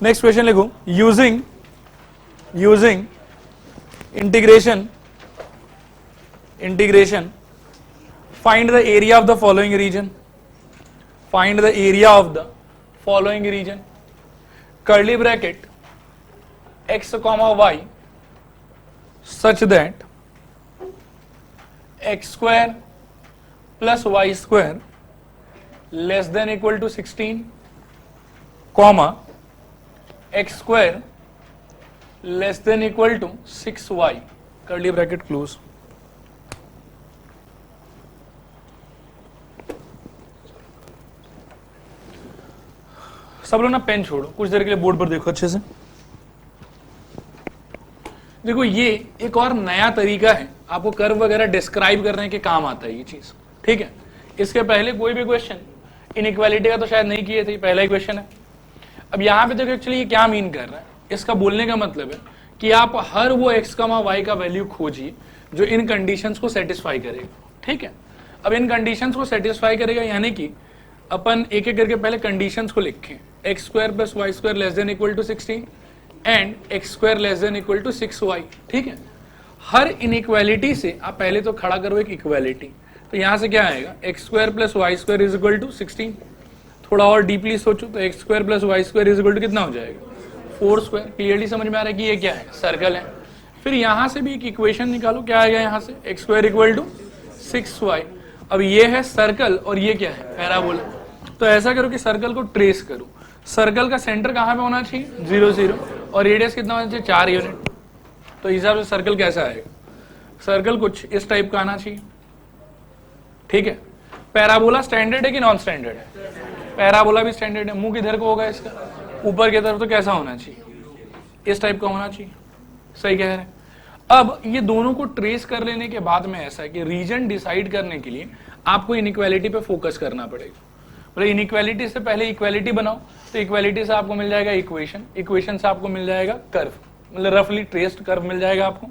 Next question लिखो, using integration find the area of the following region, curly bracket x comma y such that x square plus y square less than equal to 16 comma x square less than equal to 6y, curly bracket close. सब लोग ना pen छोड़ो, कुछ देर के लिए board पर देखो अच्छे से। देखो ये एक और नया तरीका है, आपको कर्व वगैरह डिस्क्राइब करने के काम आता है ये चीज, ठीक है। इसके पहले कोई भी क्वेश्चन इनइक्वालिटी का तो शायद नहीं किए थे, पहला ही क्वेश्चन है। अब यहाँ पे देखो एक्चुअली ये क्या मीन कर रहा है, इसका बोलने का मतलब है कि आप हर वो x, y का वैल्यू खोजिए जो इन कंडीशंस को सेटिस्फाई करेगा, ठीक है। अब इन कंडीशंस को सेटिस्फाई करेगा यानी कि अपन एक एक करके पहले कंडीशंस को लिखें, x square plus y square less than equal to 16 and x square less than equal to 6y, ठीक है। हर इनइक्वालिटी से आप पहले तो खड़ा करो एक इक्वालिटी, तो यहां से क्या आएगा, x square plus y square is equal to 16। थोड़ा और डीपली सोचो तो x square plus y square is equal to कितना हो जाएगा, 4 स्क्वायर। क्लियरली समझ में आ रहा है कि ये क्या है, सर्कल है। फिर यहां से भी एक इक्वेशन निकालो, क्या आएगा यहाँ से, x square equal to 6y। अब ये है सर्कल और ये क्या है, पैराबोला। तो ऐसा करो कि सर्कल को ट्रेस करो, सर्कल का सेंटर कहाँ पे होना चाहिए, 0 0, और रेडियस कितना होना चाहिए, 4 यूनिट। तो इस हिसाब से सर्कल कैसा आएगा, सर्कल कुछ इस टाइप का आना चाहिए, ठीक है। पैराबोला स्टैंडर्ड है कि नॉन स्टैंडर्ड है, पैराबोला भी स्टैंडर्ड है। मुंह किधर को होगा इसका, ऊपर की तरफ, तो कैसा होना चाहिए, इस टाइप का होना चाहिए, सही कह रहे हैं। अब ये दोनों को ट्रेस कर लेने के बाद में ऐसा है कि रीजन डिसाइड करने के लिए आपको इनइक्वालिटी पे फोकस करना पड़ेगा। मतलब इनइक्वालिटी से पहले इक्वालिटी बनाओ, तो इक्वालिटी से आपको मिल जाएगा इक्वेशन, इक्वेशन से आपको मिल जाएगा कर्व, मतलब रफली ट्रेस्ड कर्व मिल जाएगा आपको।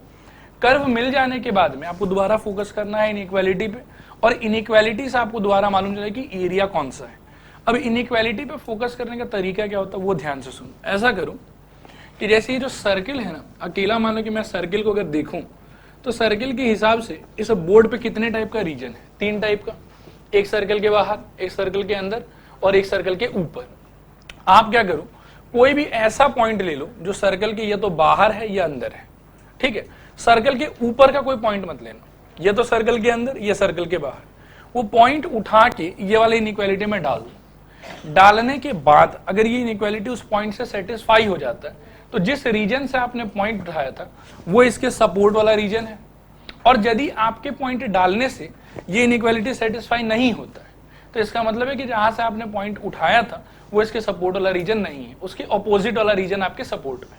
कर्व मिल जाने के बाद में आपको दोबारा फोकस करना है इनइक्वालिटी पे, और इनइक्वालिटी से आपको दोबारा मालूम चला कि एरिया कौन सा है। अब इनइक्वालिटी पे फोकस करने का तरीका क्या होता है वो ध्यान से सुनो। ऐसा करो कि जैसे ये जो सर्किल है ना, अकेला मान लो कि मैं सर्किल को अगर देखूं तो सर्किल के हिसाब से इस बोर्ड पे कितने टाइप का रीजन है, 3 टाइप का, एक सर्कल के बाहर, एक सर्कल के अंदर और एक सर्कल के ऊपर। आप क्या करो, कोई भी ऐसा पॉइंट ले लो जो सर्कल के या तो बाहर है या अंदर है, ठीक है। सर्कल के ऊपर का कोई पॉइंट मत लेना, ये तो सर्कल के अंदर, ये सर्कल के बाहर। वो पॉइंट उठा के ये वाले इनइक्वालिटी में डाल दो। डालने के बाद अगर ये इनइक्वालिटी उस पॉइंट से सेटिस्फाई हो जाता है तो जिस रीजन से आपने पॉइंट उठाया था वो इसके सपोर्ट वाला रीजन है। और यदि आपके पॉइंट डालने से ये इनइक्वालिटी सेटिस्फाई नहीं होता है तो इसका मतलब है कि जहां से आपने पॉइंट उठाया था वो इसके सपोर्ट वाला रीजन नहीं है, उसके ऑपोजिट वाला रीजन आपके सपोर्ट में।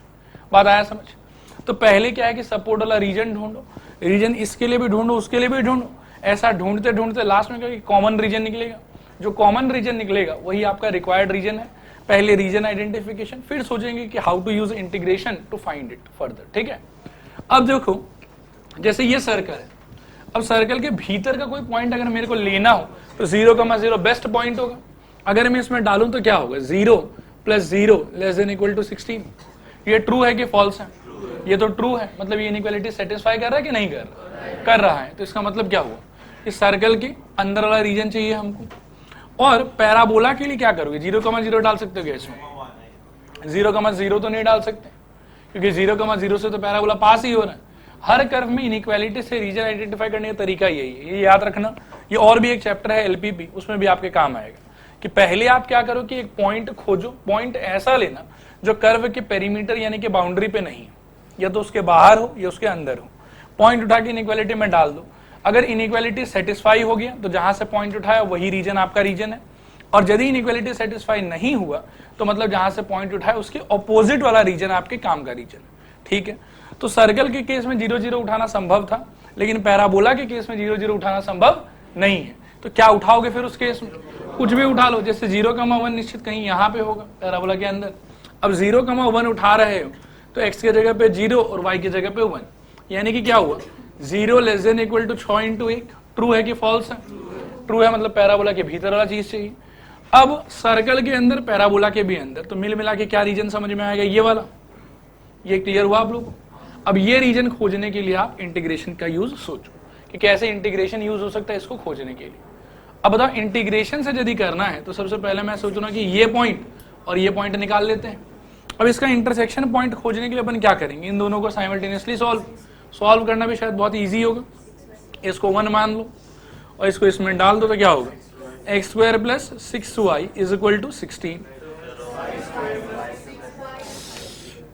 बात आया समझ। तो पहले क्या है कि सपोर्ट वाला रीजन ढूंढो, रीजन इसके लिए भी ढूंढो, उसके लिए भी ढूंढो। ऐसा ढूंढते ढूंढते लास्ट में क्या कॉमन रीजन निकलेगा। जो कॉमन रीजन निकलेगा वही आपका रिक्वायर्ड रीजन है। पहले रीजन आइडेंटिफिकेशन, फिर सोचेंगे कि how to use integration to find it further, ठीक है। अब देखो जैसे ये सर्कल है, अब सर्कल के भीतर का कोई पॉइंट अगर मेरे को लेना हो तो 0,0 बेस्ट पॉइंट होगा। अगर मैं इसमें डालूं तो क्या होगा, 0 + 0 लेस देन इक्वल टू 16। ये ट्रू है कि फॉल्स है, ये तो ट्रू है, मतलब ये इनइक्वालिटी सेटिस्फाई कर रहा है कि नहीं कर रहा, कर रहा है। तो इसका मतलब क्या हुआ, इस सर्कल के अंदर वाला रीजन चाहिए हमको। और पैराबोला के लिए क्या करोगे, 0,0 डाल सकते हो क्या इसमें, 0,0 तो नहीं डाल सकते क्योंकि 0,0 से तो पैराबोला पास ही हो रहा है। हर कर्व में इनइक्वालिटी से रीजन आइडेंटिफाई करने का तरीका यही है, ये याद रखना। ये और भी एक चैप्टर है एलपीपी, उसमें भी आपके काम आएगा कि पहले आप क्या करो कि एक पॉइंट खोजो, पॉइंट ऐसा लेना जो कर्व के पेरीमीटर यानी कि बाउंड्री पे नहीं, या तो उसके बाहर हो या उसके अंदर हो। पॉइंट उठा के इनइक्वालिटी में डाल दो। अगर इनइक्वालिटी सेटिस्फाई हो गया तो जहां से पॉइंट उठाया वही रीजन आपका रीजन है, और यदि इनइक्वालिटी सेटिस्फाई नहीं हुआ तो मतलब जहां से पॉइंट उठाया उसके ऑपोजिट वाला रीजन आपके काम का रीजन है, ठीक है। तो सर्कल के केस में 0,0 उठाना संभव था, लेकिन पैराबोला के केस में 0,0 उठाना संभव नहीं है। तो क्या उठाओगे फिर उस केस में, कुछ भी उठा लो। जैसे 0,1 निश्चित कहीं यहाँ पे होगा पैराबोला के अंदर। अब 0,1 उठा रहे हो तो x की जगह पे 0 और y की जगह पे 1, यानी कि क्या हुआ, 0 less than equal to 6 × 1, true है कि फॉल्स है, ट्रू है मतलब पैराबोला के भीतर वाला चीज चाहिए। अब सर्कल के अंदर, पैराबोला के भी अंदर, तो मिल मिला के क्या रीजन समझ में आएगा, ये वाला। ये क्लियर हुआ आप लोगों को। अब ये रीजन खोजने के लिए आप इंटीग्रेशन का यूज सोचो कि कैसे इंटीग्रेशन यूज हो सकता है इसको खोजने के लिए। अब बताओ इंटीग्रेशन से यदि करना है तो सबसे पहले मैं सोचूं ना कि ये पॉइंट और ये पॉइंट निकाल लेते हैं। अब इसका इंटरसेक्शन पॉइंट खोजने के लिए अपन क्या करेंगे, इन दोनों को साइमल्टेनियसली सॉल्व करना भी शायद बहुत ईजी होगा। इसको 1 मान लो और इसको इसमें डाल दो तो क्या होगा, x square plus 6y is equal to 16।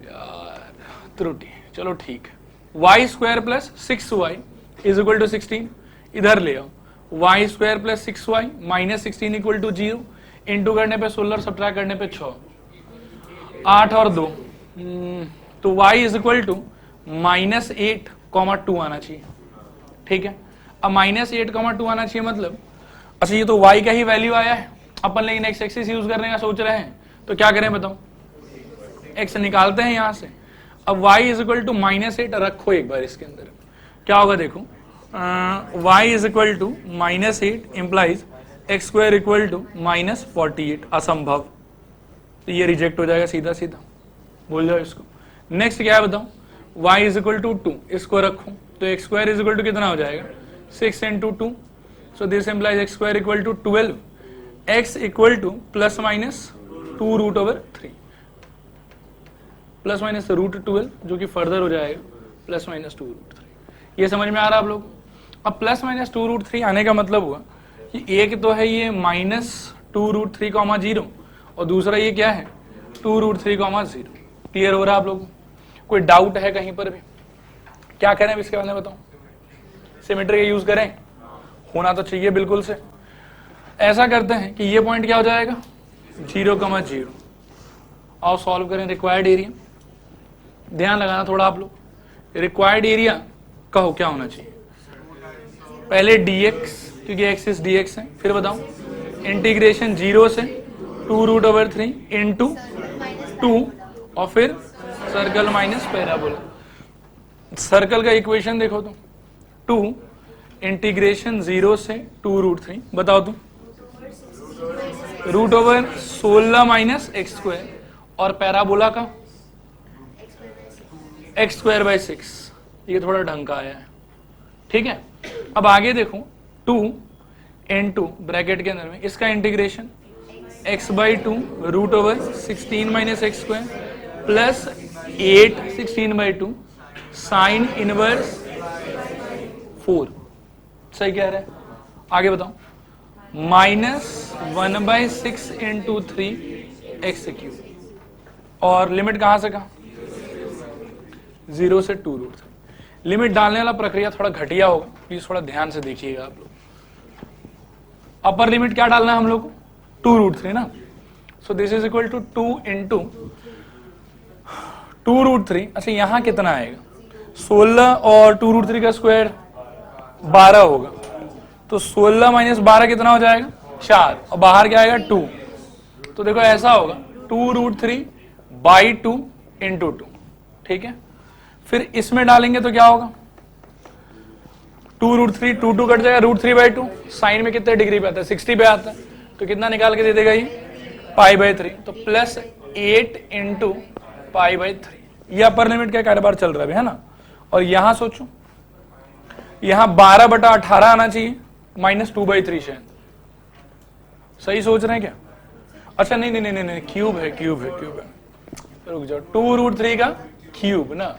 यार त्रुटि, चलो ठीक है। Y square plus 6y is equal to 16, इधर ले आओ। Y square plus 6y minus 16 equal to 0, into करने पे 16, सब्ट्रैक्ट करने पे 6, 8 और 2, तो y इज इक्वल टू -8, 2 आना चाहिए। ठीक है, अब -8, 2 आना चाहिए मतलब, अच्छा ये तो y का ही वैल्यू आया है, अपन लेकिन x एक्सिस यूज करने का सोच रहे हैं, तो क्या करें बताओ, x निकालते हैं यहां से। अब y इज इक्वल टू -8 रखो एक बार इसके अंदर, क्या होगा देखो, y is equal to -8 implies x square equal to -48, असंभव, तो ये रिजेक्ट हो जाएगा सीधा सीधा, भूल जाओ इसको। नेक्स्ट क्या है बताओ, y इज इक्वल टू 2, इसको रखो तो x square is equal to कितना हो जाएगा, 6 into 2, so this implies x square equal to 12, x equal to plus minus 2 root over 3, plus minus root 12 जो कि फर्दर हो जाएगा प्लस माइनस 2 रूट 3। ये समझ में आ रहा है आप लोग। अब प्लस माइनस 2 रूट 3 आने का मतलब हुआ कि एक तो है ये -2 रूट 3, 0 और दूसरा ये क्या है 2 रूट 3, 0। क्लियर हो रहा है आप लोग? कोई डाउट है कहीं पर भी? क्या करें अब इसके बारे में बताओ, सिमेट्री का यूज करें, होना तो चाहिए बिल्कुल से। ऐसा करते हैं कि ये पॉइंट क्या हो जाएगा 0, 0, और सॉल्व करें रिक्वायर्ड एरिया। ध्यान लगाना थोड़ा आप लोग, रिक्वायर्ड एरिया कहो क्या होना चाहिए, पहले dx क्योंकि x इज dx है, फिर बताओ इंटीग्रेशन 0 से 2 रूट ओवर 3 इंटू 2 और फिर सर्कल माइनस पैराबोला। सर्कल का इक्वेशन देखो तो 2 इंटीग्रेशन 0 से 2 रूट 3, बताओ तुम, root over 16 minus x square, और पैराबोला का एक्स स्क्वायर बाई 6, ये थोड़ा ढंग का आया है। ठीक है, अब आगे देखो 2 इंटू ब्रैकेट के अंदर में इसका integration x by 2 root over 16 minus x square plus 8 16 by 2 sine inverse 4, सही कह रहा है। आगे बताओ -1/6 इंटू 3 एक्स क्यूब, और लिमिट कहां से कहां 0 से 2 रूट 3। लिमिट डालने वाला प्रक्रिया थोड़ा घटिया होगा, प्लीज थोड़ा ध्यान से देखिएगा आप लोग। अपर लिमिट क्या डालना है हम लोग को 2 रूट 3 ना, so this is equal to 2 into 2 root 3। अच्छा यहां कितना आएगा 16 और 2 रूट 3 का स्क्वायर 12 होगा, तो 16 माइनस 12 कितना हो जाएगा 4, और बाहर क्या आएगा 2, तो देखो ऐसा होगा 2 रूट 3 बाई 2 इंटू 2। ठीक है, फिर इसमें डालेंगे तो क्या होगा 2 रूट 3, 2 कट जाएगा, रूट 3 बाई 2, साइन में कितने डिग्री पे आता है 60 पे आता है, तो कितना निकाल के दे देगा ये π/3, तो प्लस 8 इंटू π/3। ये अपर लिमिट का कारोबार चल रहा है ना। और यहां सोचो यहां 12/18 आना चाहिए, -2/3 शायद, सही सोच रहे हैं क्या? अच्छा नहीं नहीं नहीं नहीं, क्यूब है, क्यूब है, क्यूब है, रुक जाओ, 2 रूट 3 का क्यूब ना,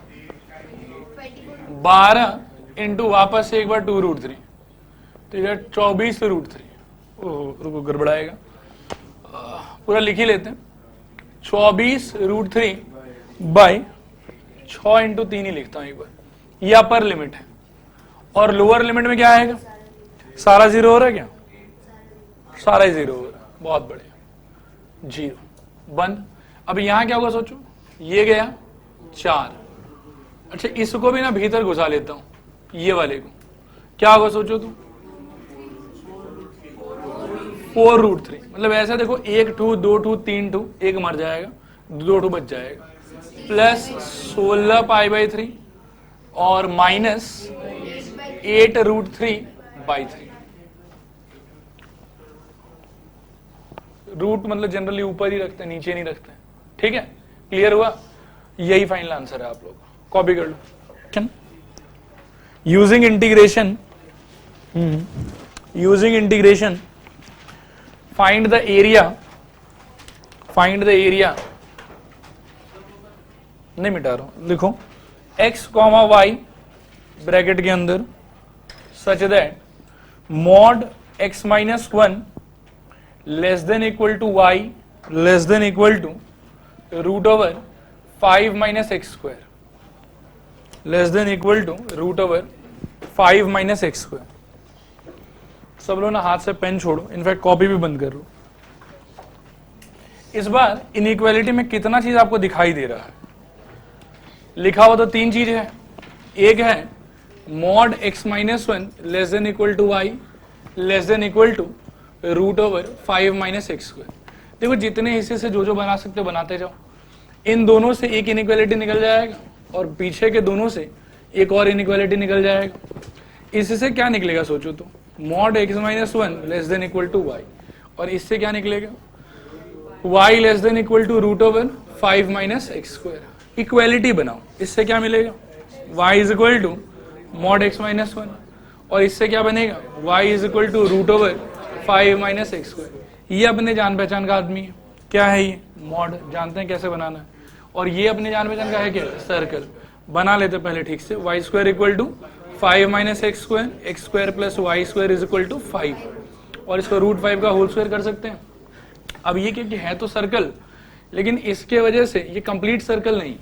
12 इंटू वापस से एक बार 2 रूट 3, तो ये 24 रूट 3। ओह रुको गड़बड़ाएगा, पूरा लिख ही लेते हैं, 24 रूट 3 बाई 6 इंटू 3 ही लिखता हूं एक बार। ये अपर लिमिट है, और लोअर लिमिट में क्या आएगा, सारा 0 हो रहा है क्या, सारा ही 0 हो रहा है, बहुत बढ़िया, 0 बंद। अब यहां क्या होगा सोचो, ये गया 4, अच्छा इसको भी ना भीतर घुसा लेता हूं, ये वाले को, क्या होगा सोचो तुम 4 रूट 3, मतलब ऐसा देखो 1 2 2 2 3 2, एक मर जाएगा, 2 2 बच जाएगा, प्लस 16 π/3 और -8 रूट 3/3। रूट मतलब जनरली ऊपर ही रखते हैं, नीचे नहीं रखते हैं, ठीक है, क्लियर हुआ, यही फाइनल आंसर है, आप लोग कॉपी कर लो। Using integration, find the area, नहीं मिटा रहा हूं, लिखो x, y ब्रैकेट के अंदर such that mod x minus 1 less than equal to y less than equal to root over 5 minus x square, less than equal to root over 5 minus x square. सब लोग ना हाथ से pen छोड़ो, in fact copy भी बंद कर लो। इस बार इनइक्वालिटी में कितना चीज आपको दिखाई दे रहा है? लिखा हुआ तो 3 चीज है, एक है mod x minus 1 less than equal to y less than equal to root over 5 minus x square. देखो जितने हिस्से से जो बना सकते हो बनाते जाओ, इन दोनों से एक इनइक्वालिटी निकल जाएगा और पीछे के दोनों से एक और इनइक्वालिटी निकल जाएगा। इससे क्या निकलेगा सोचो तो, mod x minus 1 less than equal to y, और इससे क्या निकलेगा y less than equal to root over 5 minus x square. Equality बनाओ, इससे क्या मिलेगा y is equal to mod x minus 1, और इससे क्या बनेगा y is equal to root over 5 minus x square. ये अपने जान पहचान का आदमी है, क्या है ये मॉड, जानते हैं कैसे बनाना है, और ये अपने जान पहचान का है क्या, सर्कल। बना लेते पहले ठीक से, y square equal to 5 minus x square plus y square is equal to 5, और इसको रूट 5 का होल स्क्वायर कर सकते हैं। अब ये क्योंकि है तो सर्कल, लेकिन इसके वजह से ये कंप्लीट सर्कल नहीं,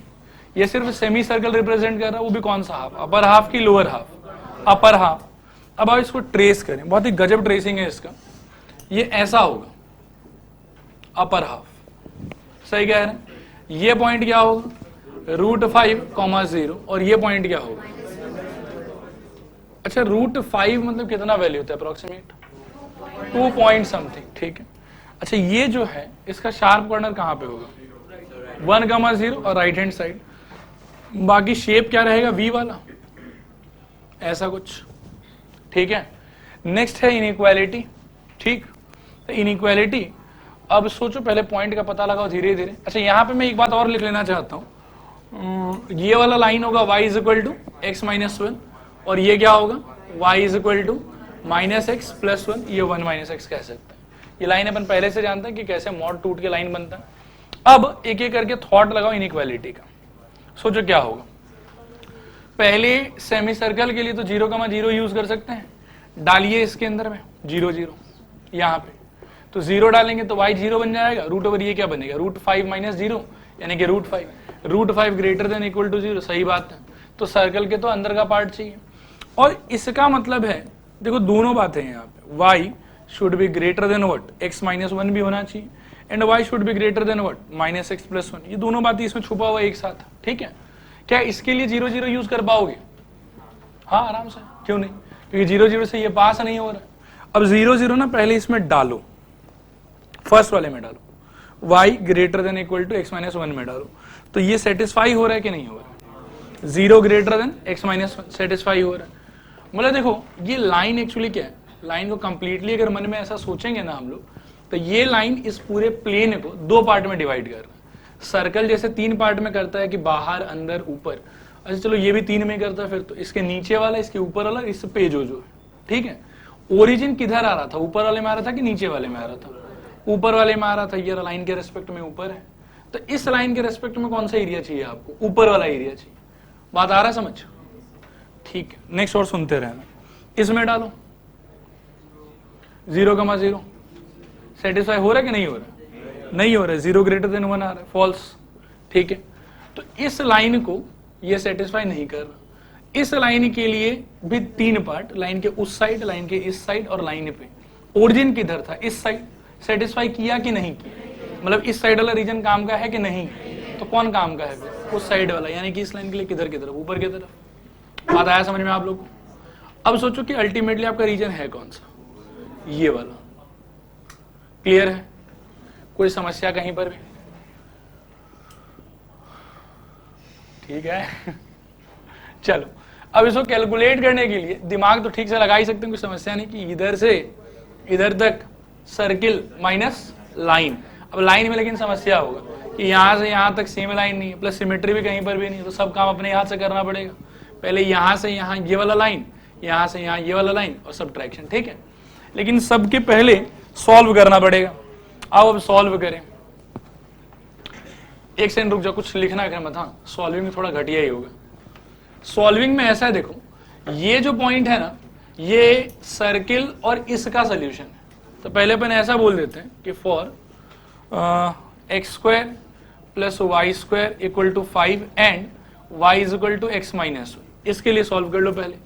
ये सिर्फ सेमी सर्कल रिप्रेजेंट कर रहा है, वो भी कौन सा हाफ, अपर हाफ की लोअर हाफ, अपर हाफ। अब आप इसको ट्रेस करें, बहुत ही गजब ट्रेसिंग है इसका, ये ऐसा होगा अपर हाफ, सही कह रहे हैं। ये पॉइंट क्या होगा रूट 5,0, और ये पॉइंट क्या होगा, अच्छा रूट 5 मतलब कितना वैल्यू होता है अप्रोक्सीमेट 2 पॉइंट समथिंग, ठीक है। अच्छा ये जो है इसका शार्प कॉर्नर कहां पे होगा 1,0 और राइट हैंड साइड, बाकी शेप क्या रहेगा वी वाला, ऐसा कुछ, ठीक है। नेक्स्ट है इनइक्वालिटी, ठीक, तो इनइक्वालिटी अब सोचो, पहले पॉइंट का पता लगाओ धीरे धीरे। अच्छा यहाँ पे मैं एक बात और लिख लेना चाहता हूँ, ये वाला लाइन होगा y is equal to x minus 1, और ये क्या होगा y is equal to minus x plus 1, ये 1 माइनस एक्स कह सकते हैं। ये लाइन अपन पहले से जानते हैं कि कैसे मॉड टूट के लाइन बनता है। अब एक एक करके थॉट लगाओ इनइक्वालिटी का, सोचो क्या होगा। पहले सेमी सर्कल के लिए तो 0,0 यूज कर सकते हैं, डालिए इसके अंदर में 0 0 यहाँ पे, तो 0 डालेंगे तो y 0 बन जाएगा, रूट ओवर ये क्या बनेगा रूट 5 माइनस 0, यानी कि root 5, root 5 greater than equal to 0, सही बात है। तो सर्कल के तो अंदर का पार्ट चाहिए, और इसका मतलब है देखो दोनों बातें हैं यहाँ पे, y should be greater than what x minus 1 भी होना चाहिए, and y should be greater than what minus x plus 1, ये दोनों बातें इसमें छुपा हुआ एक साथ, ठीक है। क्या इसके लिए 0 0 यूज कर पाओगे, हाँ आराम से, क्यों नहीं, क्योंकि 0 0 से ये पास नहीं हो रहा है। अब 0 0 ना पहले इसमें डालो, फर्स्ट वाले में डालो, y greater than equal to x minus 1 में डालो, तो ये सेटिस्फाई हो रहा है कि नहीं हो रहा है, 0 greater than x minus 1 satisfy हो रहा है। मतलब देखो ये लाइन एक्चुअली क्या है, लाइन को कंप्लीटली अगर मन में ऐसा सोचेंगे ना हम लोग, तो ये लाइन इस पूरे प्लेन को 2 पार्ट में डिवाइड कर रहा है। सर्कल जैसे 3 पार्ट में करता है कि बाहर अंदर ऊपर, अच्छा चलो ये भी 3 में करता है, फिर तो इसके नीचे वाला, इसके ऊपर वाला, इस पे जो है, ठीक है। ओरिजिन किधर आ रहा था, ऊपर वाले में आ रहा था कि नीचे वाले में आ रहा था, ऊपर वाले में आ रहा था, ये लाइन के रेस्पेक्ट में ऊपर है, तो इस लाइन के रेस्पेक्ट में कौन सा एरिया चाहिए आपको, ऊपर वाला एरिया चाहिए। बात आ रहा है समझ, ठीक है। नेक्स्ट और सुनते रहना, इसमें डालो 0,0 सेटिस्फाई हो रहा है कि नहीं हो रहा है, नहीं हो रहा है, 0 ग्रेटर देन 1 आ रहा है, फॉल्स, ठीक है। तो इस लाइन को ये सेटिस्फाई नहीं कर रहा, इस लाइन के लिए भी 3 पार्ट, लाइन के उस साइड, लाइन के इस साइड और लाइन पे ओरिजिन किधर था, इस साइड, सेटिस्फाई किया कि नहीं किया, मतलब इस साइड वाला रीजन काम का है कि नहीं, तो कौन काम का है, उस साइड वाला, यानी कि इस लाइन के लिए किधर की तरफ, ऊपर की तरफ। बात आया समझ में आप लोग को। अब सोचो कि अल्टीमेटली आपका रीजन है कौन सा, ये वाला, क्लियर है, कोई समस्या कहीं पर भी, ठीक है। चलो अब इसको कैलकुलेट करने के लिए दिमाग तो ठीक से लगा ही सकते हैं, कोई समस्या नहीं, कि इधर से इधर तक सर्किल माइनस लाइन। अब लाइन में लेकिन समस्या होगा कि यहाँ से यहाँ तक सेम लाइन नहीं है, प्लस सिमेट्री भी कहीं पर भी नहीं है, तो सब काम अपने हाथ से करना पड़ेगा। पहले यहाँ से यहाँ ये वाला लाइन, यहाँ से यहाँ ये वाला लाइन और सब्ट्रैक्शन, ठीक है। लेकिन सबके पहले सॉल्व करना पड़ेगा। आओ अब सॉल्व करें। एक सेकंड रुक जाओ, कुछ लिखना है मत, हाँ सॉल्विंग में थोड़ा घटिया ही होगा। सॉल्विंग में ऐसा है, देखो ये जो पॉइंट है ना, ये सर्किल और इसका सोल्यूशन है। तो पहले अपन ऐसा बोल देते हैं कि for x square plus y square equal to 5 and y is equal to x minus 1। इसके लिए सॉल्व कर लो। पहले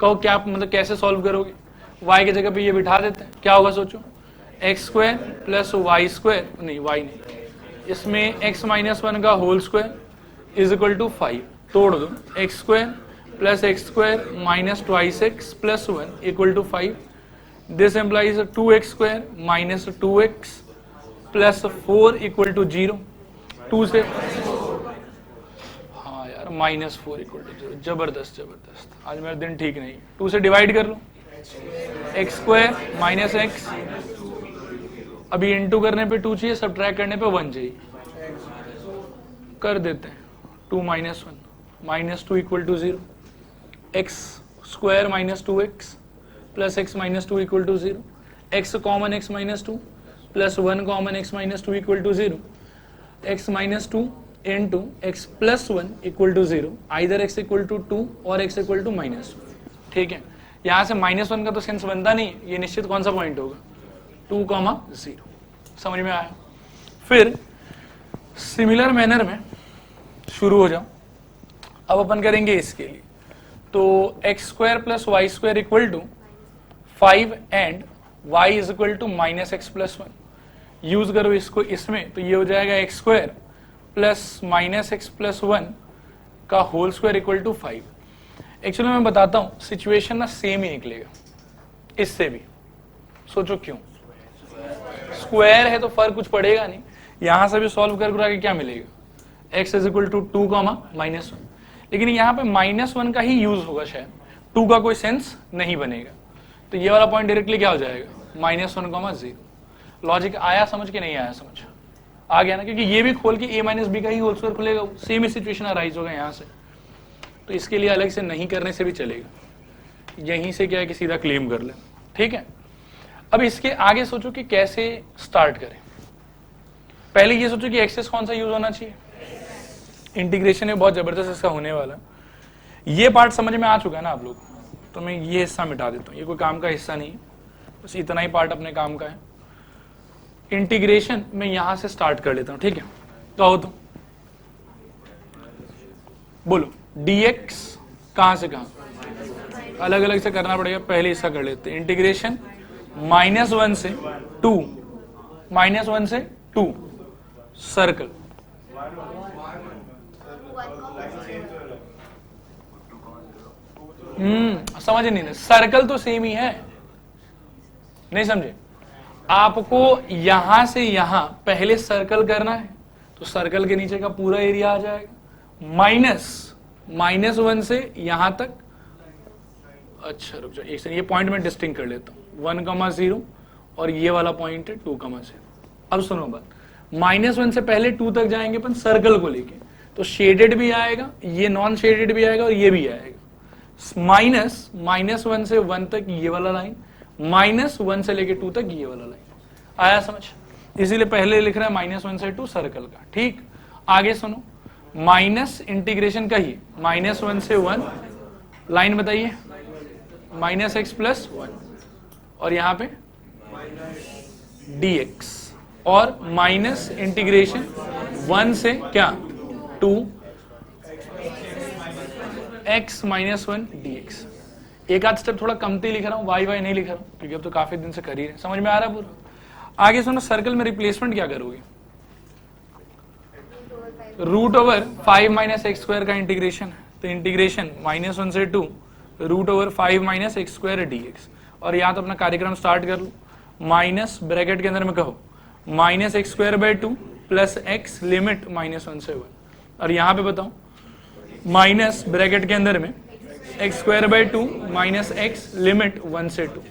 कहो क्या, मतलब कैसे सॉल्व करोगे? वाई की जगह पे ये बिठा देते हैं, क्या होगा सोचो, x square plus y square, नहीं वाई नहीं, इसमें एक्स माइनस 1 का whole square is equal to 5, तोड़ दो, x square plus x square minus twice x plus 1 equal to 5। This implies 2x square minus 2x plus 4 equal to 0। 2 से, हाँ यार -4 equal to 0, जबरदस्त जबरदस्त, आज मेरा दिन ठीक नहीं। 2 से डिवाइड कर लो, एक्स स्क्वायर माइनस एक्स, अभी इंटू करने पे 2 चाहिए, सब्ट्रैक्ट करने पे 1 चाहिए, कर देते हैं 2 minus 1 minus 2 equal to 0, x square minus 2x plus x minus 2 equal to 0, x common x minus 2 plus 1 common x minus 2 equal to 0, x minus 2 into x plus 1 equal to 0, either x equal to 2 और x equal to minus 1, ठीक है। यहाँ से -1 का तो sense बनता नहीं, ये निश्चित कौन सा पॉइंट होगा, 2,0। समझ में आया? फिर सिमिलर मैनर में शुरू हो जाओ। अब अपन करेंगे इसके लिए, तो x square plus y square equal to 5 and y is equal to minus x plus 1। Use करो इसको इसमें, तो ये हो जाएगा x square plus minus x plus 1 का whole square equal to 5। Actually मैं बताता हूं, सिचुएशन ना सेम ही निकलेगा इससे भी, सोचो क्यों, स्क्वायर है तो फर्क कुछ पड़ेगा नहीं। यहां से भी सॉल्व कर क्या मिलेगा, x is equal to 2 minus 1, लेकिन यहाँ पे -1 का ही यूज होगा, शायद 2 का कोई सेंस नहीं बनेगा, तो ये वाला पॉइंट डायरेक्टली क्या हो जाएगा, -1, 0। लॉजिक आया समझ के नहीं आया समझ? आ गया ना, क्योंकि ये भी खोल के a माइनस बी का ही होल स्क्वायर खुलेगा, सेम ही सिचुएशन अराइज होगा यहाँ से, तो इसके लिए अलग से नहीं करने से भी चलेगा, यहीं से क्या है कि सीधा क्लेम कर ले, ठीक है। अब इसके आगे सोचो कि कैसे स्टार्ट करें। पहले ये सोचो कि एक्सेस कौन सा यूज होना चाहिए, इंटीग्रेशन में बहुत जबरदस्त इसका होने वाला। ये पार्ट समझ में आ चुका है ना आप लोग, तो मैं ये हिस्सा मिटा देता हूँ, ये कोई काम का हिस्सा नहीं है, बस इतना ही पार्ट अपने काम का है। इंटीग्रेशन मैं यहां से स्टार्ट कर लेता हूं, ठीक है। कहो तो बोलो, dx कहां से कहां, अलग अलग से करना पड़ेगा, पहले हिस्सा कर लेते हैं। इंटीग्रेशन -1 से 2, -1 से 2 सर्कल, समझ नहीं, सर्कल तो सेम ही है, नहीं समझे? आपको यहां से यहां पहले सर्कल करना है, तो सर्कल के नीचे का पूरा एरिया आ जाएगा, -1 से यहां तक। अच्छा रुक जाओ एक सेकंड, ये पॉइंट मैं डिस्टिंग कर लेता हूं, 1,0 और ये वाला पॉइंट है 2,0। अब सुनो बात, -1 से पहले 2 तक जाएंगे अपन सर्कल को लेके, तो शेडेड भी आएगा, ये नॉन शेडेड भी आएगा और ये भी आएगा। -1 से 1 तक ये वाला लाइन, -1 से लेके 2 तक ये वाला लाइन, आया समझ? इसीलिए पहले लिख रहा है -1 से 2 सर्कल का, ठीक। आगे सुनो, माइनस इंटीग्रेशन का ही -1 से 1 लाइन बताइए, -x प्लस 1 और यहां पे dx, और माइनस इंटीग्रेशन 1 से क्या 2 x माइनस 1 dx। एक आध स्टेप थोड़ा कमती लिख रहा हूं, वाई नहीं लिख रहा हूं, क्योंकि अब तो काफी दिन से कर ही रहे, समझ में आ रहा है पूरा। आगे सुनो, सर्कल में रिप्लेसमेंट क्या करोगे, √5 माइनस एक्स स्क्वायर का इंटीग्रेशन है, तो इंटीग्रेशन -1 से 2 √5 माइनस एक्स स्क्वायर dx, और यहाँ तो अपना कार्यक्रम स्टार्ट कर लो, माइनस ब्रैकेट के अंदर में कहो -x² 2 प्लस x लिमिट -1 से 1, और यहाँ पे बताओ माइनस ब्रैकेट के अंदर में x² 2 माइनस x लिमिट 1 से 2,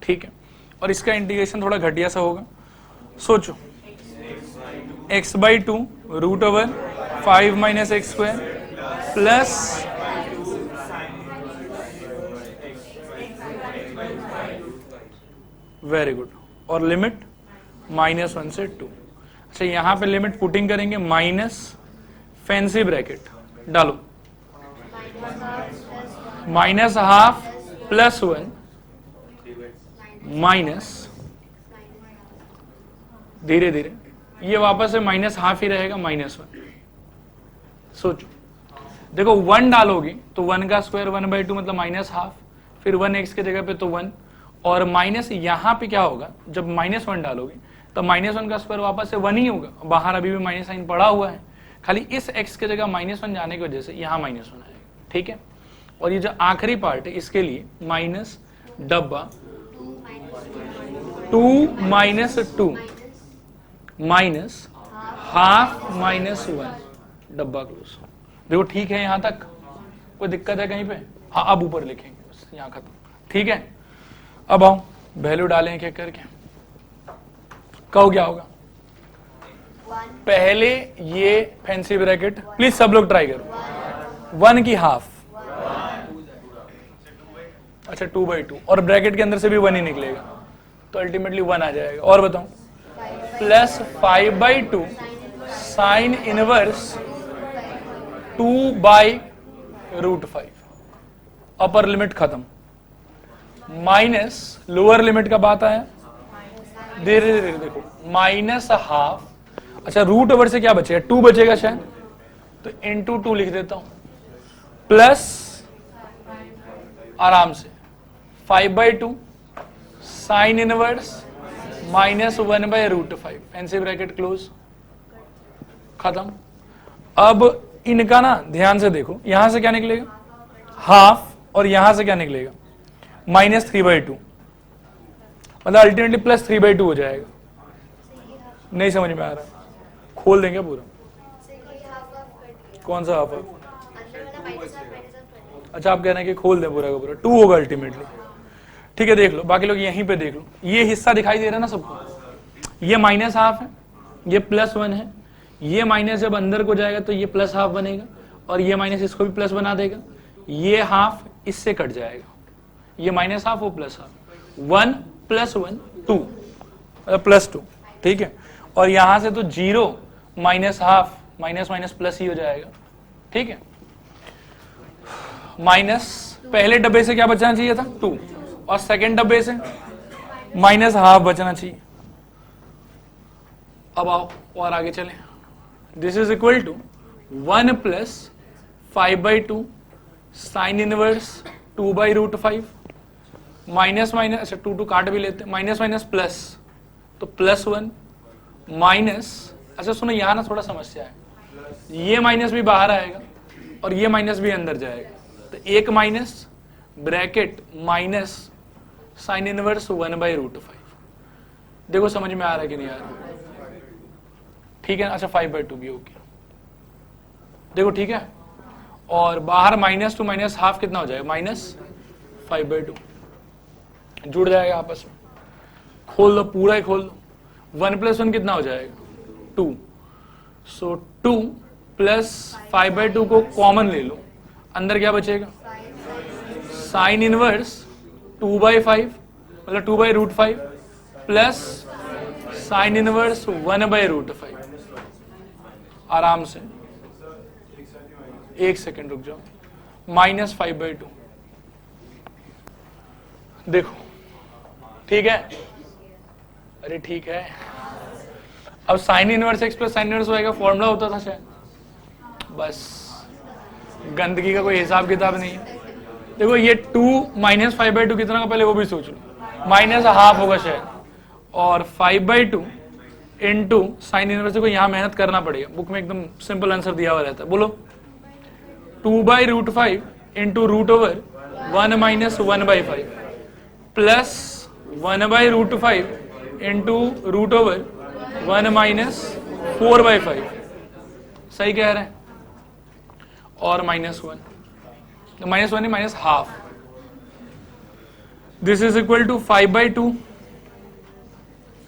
ठीक है। और इसका इंटीग्रेशन थोड़ा घटिया सा होगा, सोचो x by two root over 5 minus x square plus very good, और लिमिट -1 से 2। अच्छा यहां पे लिमिट पुटिंग करेंगे, माइनस फैंसी ब्रैकेट डालो, -½ +1 माइनस, धीरे धीरे ये वापस से -½ ही रहेगा, -1। सोचो, देखो 1 डालोगी तो 1 का स्क्वायर 1/2 मतलब -½ फिर 1 एक्स के जगह पे तो 1, और माइनस यहां पे क्या होगा, जब -1 डालोगे तो -1 का स्क्वायर वापस से 1 ही होगा, बाहर अभी भी माइनस साइन पड़ा हुआ है, खाली इस x के जगह -1 जाने की वजह से यहाँ -1 आएगा, ठीक है। और ये जो आखिरी पार्ट है इसके लिए माइनस डब्बा 2 - 2 माइनस -1 डब्बा क्लोज। देखो ठीक है यहां तक, कोई दिक्कत है कहीं पे? हाँ अब ऊपर लिखेंगे, बस यहाँ खत्म, ठीक है। अब आओ वैल्यू डालें एक एक करके, कहो क्या होगा। पहले ये फैंसी ब्रैकेट प्लीज सब लोग ट्राई करो, 1 की हाफ, अच्छा 2/2, और ब्रैकेट के अंदर से भी 1 ही निकलेगा तो अल्टीमेटली 1 आ जाएगा। और बताओ, plus 5/2 sine inverse 2/√5, upper limit खत्म, माइनस लोअर लिमिट का बात आया, धीरे धीरे देखो, -½ अच्छा रूट ओवर से क्या बचेगा, 2 बचेगा शायद, तो इंटू 2 लिख देता हूं, प्लस आराम से 5/2 sine inverse -1/√5, fancy bracket close, खत्म। अब इनका ना ध्यान से देखो, यहां से क्या निकलेगा हाफ, और यहां से क्या निकलेगा -3/2, मतलब अल्टीमेटली +3/2 हो जाएगा। नहीं समझ में आ रहा, खोल देंगे पूरा, कौन सा हाफ? अच्छा आप कह रहे हैं कि खोल दें पूरा का पूरा, 2 होगा अल्टीमेटली, ठीक है। देख लो बाकी लोग यहीं पे देख लो, ये हिस्सा दिखाई दे रहा है ना सबको, ये -½ है, ये +1 है, ये माइनस जब अंदर को जाएगा तो ये +½ बनेगा, और ये माइनस इसको भी प्लस बना देगा, ये हाफ इससे कट जाएगा, ये -½ वो +½ 1 + 1 2 +2, ठीक है। और यहां से तो 0 -½ माइनस माइनस प्लस ही हो जाएगा, ठीक है। माइनस पहले डब्बे से क्या बचना चाहिए था 2, और सेकेंड डब्बे से -½ बचना चाहिए। अब आओ और आगे चलें, this is equal to 1 + 5/2 sine inverse 2/√5 minus minus, अच्छा 2 काट भी लेते हैं, माइनस माइनस प्लस तो +1 माइनस, अच्छा सुनो यहाँ ना थोड़ा समस्या है, ये माइनस भी बाहर आएगा और ये माइनस भी अंदर जाएगा, तो एक minus bracket minus sine inverse 1/√5। देखो समझ में आ रहा है कि नहीं आ रहा, ठीक है। अच्छा 5/2 भी हो गया, देखो ठीक है। और बाहर -2 -½ कितना हो जाएगा, -5/2 जुड़ जाएगा आपस में, खोल दो पूरा ही खोल दो, 1 + 1 कितना हो जाएगा 2, सो 2 + 5/2 को कॉमन ले लो, अंदर क्या बचेगा साइन इनवर्स 2/5 मतलब 2/√5 प्लस साइन इनवर्स 1/√5। आराम से एक सेकेंड रुक जाओ, -5/2 देखो ठीक है, अरे ठीक है। अब sine inverse x + sine inverse y का फॉर्मूला होता था शायद, बस गंदगी का कोई हिसाब किताब नहीं है। देखो ये 2 -5/2 कितना का पहले वो भी सोच लो, -½ होगा शायद, और 5/2 इंटू साइन इनवर्स को यहाँ मेहनत करना पड़ेगा, बुक में एकदम सिंपल आंसर दिया हुआ रहता है, बोलो 2/√5 इंटू √1 - 1/5 प्लस 1/√5 इंटू √1 - 4/5, सही कह रहे हैं, और -1 तो -1 नहीं -½ this is equal to 5/2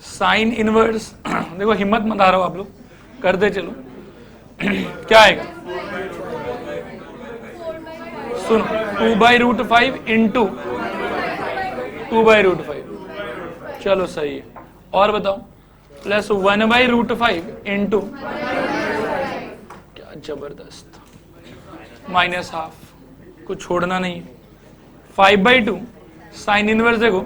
sine inverse देखो हिम्मत मत हारो आप लोग, करते चलो। क्या आएगा, सुनो 2/√5 इंटू 2/√5, चलो सही है। और बताओ प्लस 1/√5 इंटू, क्या जबरदस्त, -½ कुछ छोड़ना नहीं है। 5/2 साइन इनवर्स देखो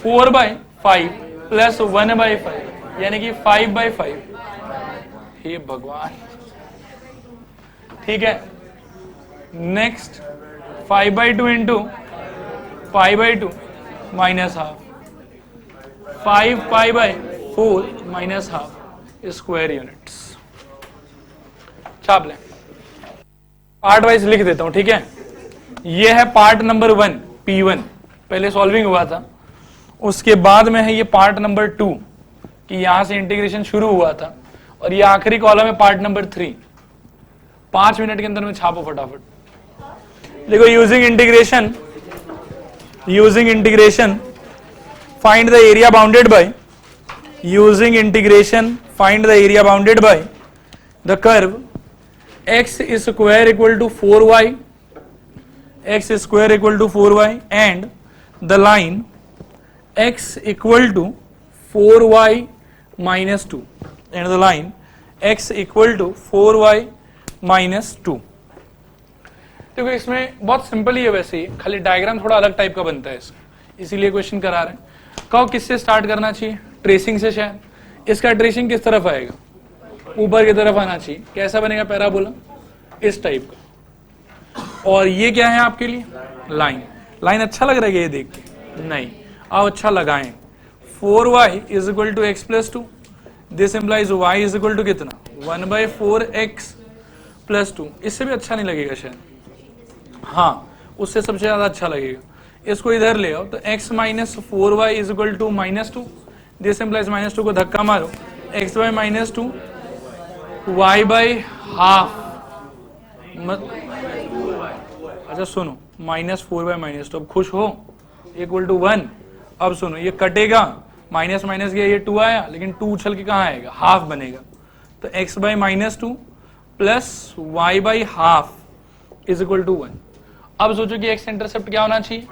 4/5 प्लस 1/5 यानी कि 5/5। हे भगवान, ठीक है। Next 5/2 into 5/2 -½ 5π/4 -½ square units. छाप लें, पार्ट वाइज लिख देता हूं, ठीक है। ये है पार्ट नंबर 1 P1, पहले सॉल्विंग हुआ था। उसके बाद में है ये पार्ट नंबर 2 कि यहां से इंटीग्रेशन शुरू हुआ था, और ये आखिरी कॉलम है पार्ट नंबर 3। 5 मिनट के अंदर में छापो फटाफट। देखो, using integration find the area bounded by, using integration find the area bounded by the curve x square equal to 4y, x square equal to 4y and the line x equal to 4y minus 2 and the line x equal to 4y minus 2। देखो इसमें बहुत simple ही है, वैसे ही खाली diagram थोड़ा अलग type का बनता है इसका, इसीलिए क्वेश्चन करा रहे हैं। कहो किससे स्टार्ट करना चाहिए, ट्रेसिंग से। शायद इसका ट्रेसिंग किस तरफ आएगा, ऊपर की तरफ आना चाहिए। कैसा बनेगा पैराबोला, इस टाइप का। और ये क्या है आपके लिए, लाइन अच्छा लग रहा है ये देख के, नहीं आओ अच्छा लगाएं। 4y is equal to x plus 2, this implies y is equal to कितना 1/4x प्लस 2। इससे भी अच्छा नहीं लगेगा शायद, हाँ उससे सबसे ज्यादा अच्छा लगेगा। इसको इधर ले आओ तो x minus 4y is equal to -2, this implies -2 को धक्का मारो x/-2 y/½ अच्छा सुनो -4/-2, अब खुश हो, इक्वल टू 1। अब सुनो ये कटेगा, माइनस माइनस गया, ये 2 आया, लेकिन 2 उछल के कहाँ आएगा, हाफ बनेगा। तो x/-2 plus y/½ is equal to 1। अब सोचो कि x इंटरसेप्ट क्या होना चाहिए,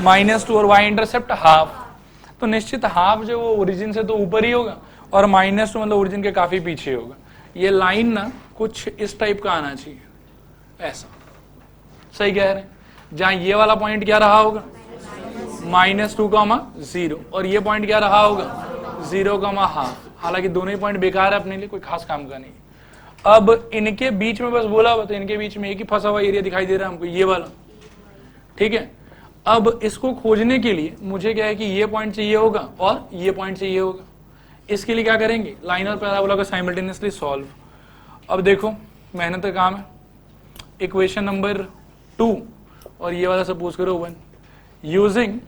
-2 और y इंटरसेप्ट ½ तो निश्चित हाफ जो वो ओरिजिन से तो ऊपर ही होगा, और -2 मतलब ओरिजिन के काफी पीछे होगा। ये लाइन ना कुछ इस टाइप का आना चाहिए, ऐसा। सही कह रहे हैं, जहां ये वाला पॉइंट क्या रहा होगा -2, 0, और ये पॉइंट क्या रहा होगा 0,½ हालांकि दोनों ही पॉइंट बेकार है अपने लिए, कोई खास काम का नहीं। अब इनके बीच में बस बोला हुआ तो इनके बीच में एक ही फंसा हुआ एरिया दिखाई दे रहा है हमको, ये वाला, ठीक है। अब इसको खोजने के लिए मुझे क्या है कि ये पॉइंट चाहिए होगा और ये पॉइंट चाहिए होगा। इसके लिए क्या करेंगे, लाइन और पैराबोला को साइमल्टेनियसली सॉल्व। अब देखो मेहनत का काम है। इक्वेशन नंबर 2 और ये वाला सपोज करो 1, यूजिंग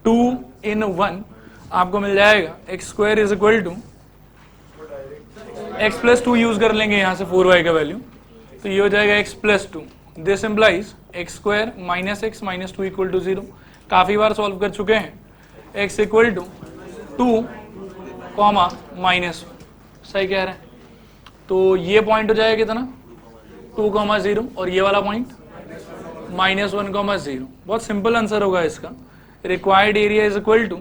2 in 1 आपको मिल जाएगा x² is equal to x plus 2 use कर लेंगे यहां से 4y का वैल्यू, तो ये हो जाएगा x plus 2। This implies x² - x - 2 equal to 0। काफी बार सॉल्व कर चुके हैं। x इक्वल टू 2, -1, सही कह रहे हैं। तो ये पॉइंट हो जाएगा कितना 2,0 और ये वाला पॉइंट -1,0। बहुत सिंपल आंसर होगा इसका। Required area is equal to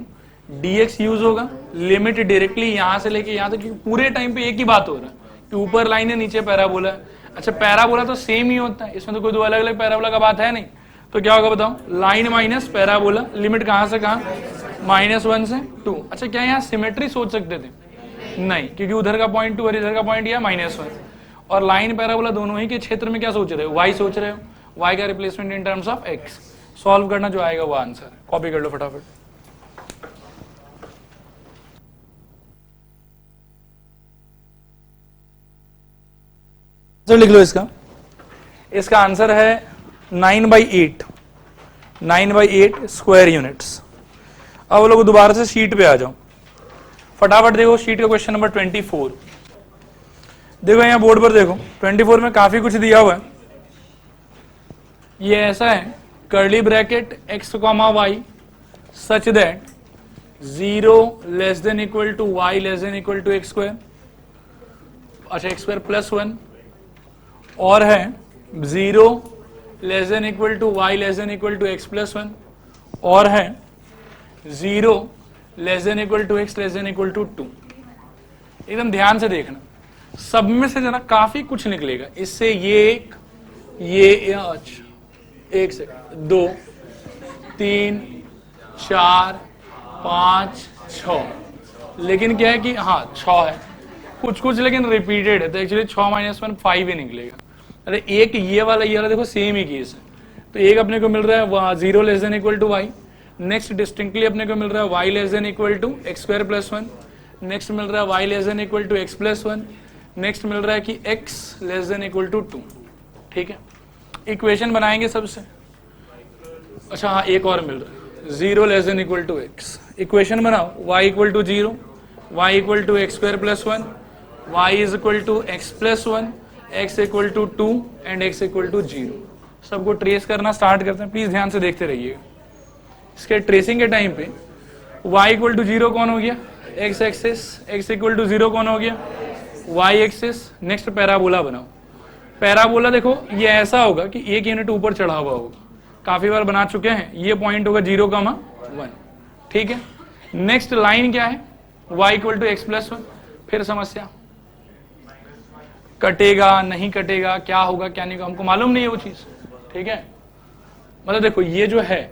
dx use होगा, लिमिट डायरेक्टली यहां से लेके यहां तक, पूरे टाइम पे एक ही बात हो रहा है कि ऊपर लाइन है नीचे पैराबोला है। अच्छा पैराबोला तो सेम ही होता है, इसमें तो कोई दो अलग अलग पैराबोला का बात है नहीं। तो क्या होगा बताओ, लाइन माइनस पैराबोला, लिमिट कहां से कहां -1 से 2। अच्छा क्या यहाँ सिमेट्री सोच सकते थे, नहीं, क्योंकि उधर का पॉइंट 2 और इधर का पॉइंट -1, और लाइन पैराबोला दोनों ही के क्षेत्र में क्या सोच रहे हो, y सोच रहे हो, y का replacement in terms of x। Solve करना जो आएगा वो आंसर। कॉपी कर लो फटाफट। लिख लो इसका आंसर है 9/8 स्क्वायर यूनिट्स। अब लोग दोबारा से शीट पे आ जाओ फटाफट। देखो शीट का क्वेश्चन नंबर 24, देखो यहाँ बोर्ड पर देखो 24 में काफी कुछ दिया हुआ है। ये ऐसा है, curly bracket x, y such that 0 <= y <= x², अच्छा एक्स स्क्वायर प्लस 1 और है 0 less than equal to y less than equal to x plus 1 और है 0 less than equal to x less than equal to 2। एकदम ध्यान से देखना, सब में से जना काफी कुछ निकलेगा इससे। ये अच्छा 1 सेकंड 2 3 4 5 6, लेकिन क्या है कि हाँ 6 है कुछ लेकिन रिपीटेड है, तो एक्चुअली 6 - 1 5 ही निकलेगा। अरे एक ये वाला देखो सेम ही केस है, तो एक अपने को मिल रहा है वहाँ 0 less than equal to y, next distinctly अपने को मिल रहा है y less than equal to x square plus 1, next मिल रहा है y less than equal to x plus 1, next मिल रहा है कि x less than equal to 2। ठीक है, इक्वेशन बनाएंगे सबसे। अच्छा हाँ एक और मिल रहा है 0 less than equal to x. Equation बनाओ y equal to 0, y equal to x square plus 1, y is equal to x plus 1, x equal to 2 and x equal to 0। सबको ट्रेस करना स्टार्ट करते हैं, प्लीज ध्यान से देखते रहिएगा। इसके ट्रेसिंग के टाइम पे y इक्वल टू 0 कौन हो गया, x axis, x equal to 0 कौन हो गया, y एक्सिस। नेक्स्ट पैराबोला बनाओ। पैराबोला देखो ये ऐसा होगा कि एक यूनिट ऊपर चढ़ा हुआ होगा, काफी बार बना चुके हैं। ये पॉइंट होगा 0,1। ठीक है, नेक्स्ट लाइन क्या है, y equal to x plus 1। फिर समस्या, कटेगा नहीं कटेगा, क्या होगा क्या नहीं होगा, हमको मालूम नहीं है वो चीज। ठीक है, मतलब देखो ये जो है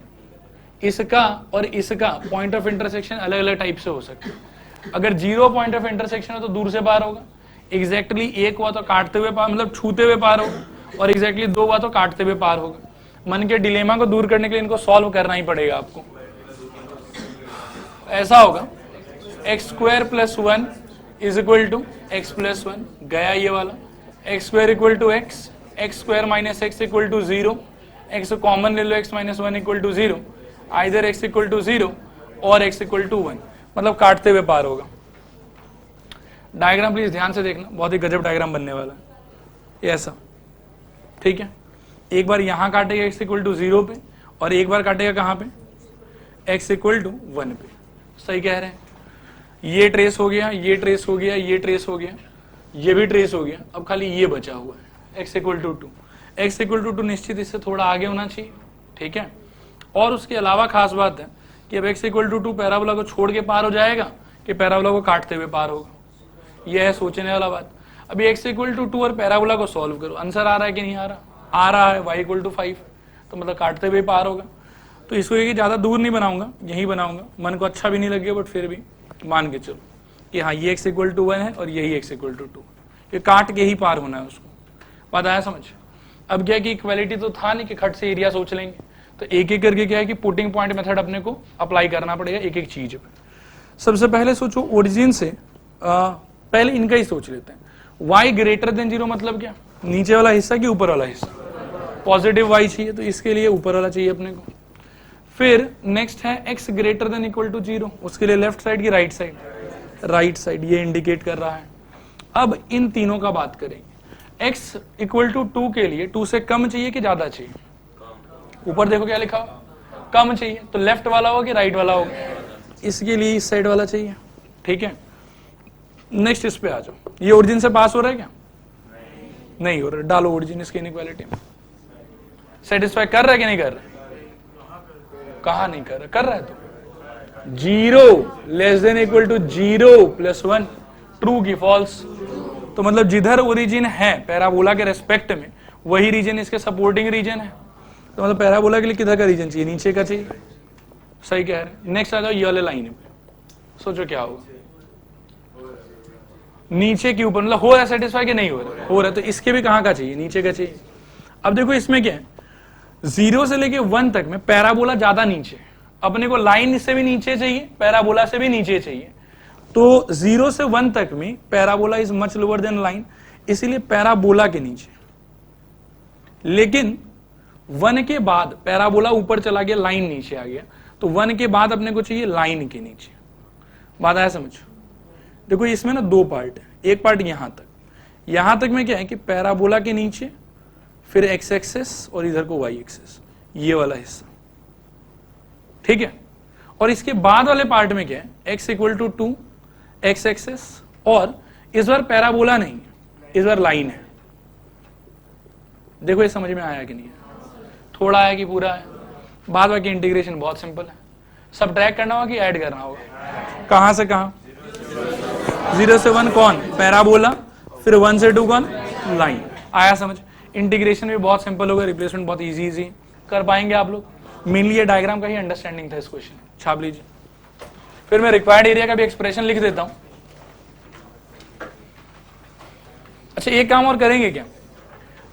इसका और इसका पॉइंट ऑफ इंटरसेक्शन अलग अलग टाइप से हो सकता है। अगर 0 पॉइंट ऑफ इंटरसेक्शन है तो दूर से पार होगा, एग्जैक्टली 1 हुआ तो काटते हुए पार, मतलब छूते हुए पार होगा, और एग्जैक्टली 2 हुआ तो काटते हुए पार होगा। मन के डिलेमा को दूर करने के लिए इनको सॉल्व करना ही पड़ेगा आपको। ऐसा होगा x square plus 1 is equal to x plus 1, गया ये वाला। X square equal to x, x square minus x equal to 0, x common ले लो, x minus 1 equal to 0, either x equal to 0 और एक्स इक्वल टू 1, मतलब काटते हुए पार होगा। डायग्राम प्लीज ध्यान से देखना, बहुत ही गजब डायग्राम बनने वाला है ये ऐसा। ठीक है, एक बार यहां काटेगा एक्स इक्वल टू 0 पे, और एक बार काटेगा कहां पे, एक्स इक्वल टू 1 पे। सही कह रहे हैं, ये ट्रेस हो गया, ये ट्रेस हो गया, ये ट्रेस हो गया, ये भी ट्रेस हो गया। अब खाली ये बचा हुआ है x equal to 2। X equal to 2 निश्चित इससे थोड़ा आगे होना चाहिए। ठीक है, और उसके अलावा खास बात है कि अब एक्स इक्वल टू 2 पैराबोला को छोड़ के पार हो जाएगा कि पैराबोला को काटते हुए पार होगा, यह है सोचने वाला बात। अभी एक्स इक्वल टू 2 और पैराबोला को सॉल्व करो, आंसर आ रहा है कि नहीं आ रहा, आ रहा है, y इक्वल टू 5, तो मतलब काटते हुए पार होगा। तो इसको ये ज्यादा दूर नहीं बनाऊंगा, यही बनाऊंगा, मन को अच्छा भी नहीं लगेगा, बट फिर भी मान के चलो कि हाँ ये x इक्वल टू 1 है और यही x इक्वल टू 2, ये काट के ही पार होना है उसको। बात आया समझ। अब क्या कि इक्वालिटी तो था नहीं कि खट से एरिया सोच लेंगे, तो एक एक करके क्या है कि पुटिंग पॉइंट मेथड अपने को अप्लाई करना पड़ेगा एक एक चीज पे। सबसे पहले सोचो ओरिजिन से, पहले इनका ही सोच लेते हैं। y ग्रेटर देन 0 मतलब क्या, नीचे वाला हिस्सा कि ऊपर वाला हिस्सा, पॉजिटिव y चाहिए तो इसके लिए ऊपर वाला चाहिए अपने को। फिर नेक्स्ट है x greater than equal to 0, उसके लिए लेफ्ट साइड की राइट साइड, राइट साइड ये इंडिकेट कर रहा है। अब इन तीनों का बात करेंगे। x इक्वल टू 2 के लिए 2 से कम चाहिए कि ज्यादा चाहिए, ऊपर देखो क्या लिखा, कम चाहिए, तो लेफ्ट वाला होगा कि राइट वाला होगा, इसके लिए इस साइड वाला चाहिए। ठीक है, नेक्स्ट इस पे आ जाओ, ये ओरिजिन से पास हो रहा है क्या, नहीं हो रहा, डालो ओरिजिन इसकी इनइक्वालिटी में। सेटिस्फाई कर रहा है कि नहीं कर रहा, कहा नहीं कर रहा, कर रहा है तो 0 less than equal to 0 plus 1, true की फॉल्स। तो मतलब जिधर ओरिजिन है पैराबोला के रेस्पेक्ट में, वही रीजन इसके सपोर्टिंग रीजन है। तो मतलब पैराबोला के लिए किधर का रीजन चाहिए, नीचे का चाहिए। सही कह रहे। नेक्स्ट आ जाओ ये वाले लाइन पे, सोचो क्या होगा, नीचे के ऊपर, मतलब हो रहा है सेटिस्फाई कि नहीं हो रहा, हो रहा है, तो इसके भी कहां का चाहिए, नीचे का चाहिए। अब देखो इसमें क्या है, 0 से लेके 1 तक में पैराबोला ज्यादा नीचे, अपने को लाइन से भी नीचे चाहिए, पैराबोला से भी नीचे चाहिए। तो 0 से 1 तक में parabola is much lower than line, इसीलिए पैराबोला के नीचे। लेकिन 1 के बाद पैराबोला ऊपर चला गया, लाइन नीचे आ गया, तो 1 के बाद अपने को चाहिए लाइन के नीचे। बात आया समझ। देखो इसमें ना 2 पार्ट है, एक पार्ट यहां तक में क्या है कि पैराबोला के नीचे, फिर एक्स एक्सेस और इधर को वाई एक्सेस, ये वाला हिस्सा। ठीक है, और इसके बाद वाले पार्ट में क्या है, x equal to 2 x axis, और इस बार पैराबोला नहीं है, इस बार लाइन है। देखो ये समझ में आया कि नहीं है? थोड़ा है कि पूरा है? बाद बाकी इंटीग्रेशन बहुत सिंपल है, सब्ट्रैक्ट करना होगा कि ऐड करना होगा। कहां से कहां? 0 से 1 कौन? पैराबोला, फिर 1 से 2 कौन? लाइन। आया समझ? इंटीग्रेशन भी बहुत सिंपल होगा, रिप्लेसमेंट बहुत इजी कर पाएंगे आप लोग। मेनली ये डायग्राम का ही अंडरस्टैंडिंग था इस क्वेश्चन, छाप लीजिए। फिर मैं रिक्वायर्ड एरिया का भी एक्सप्रेशन लिख देता हूं। अच्छा एक काम और करेंगे क्या,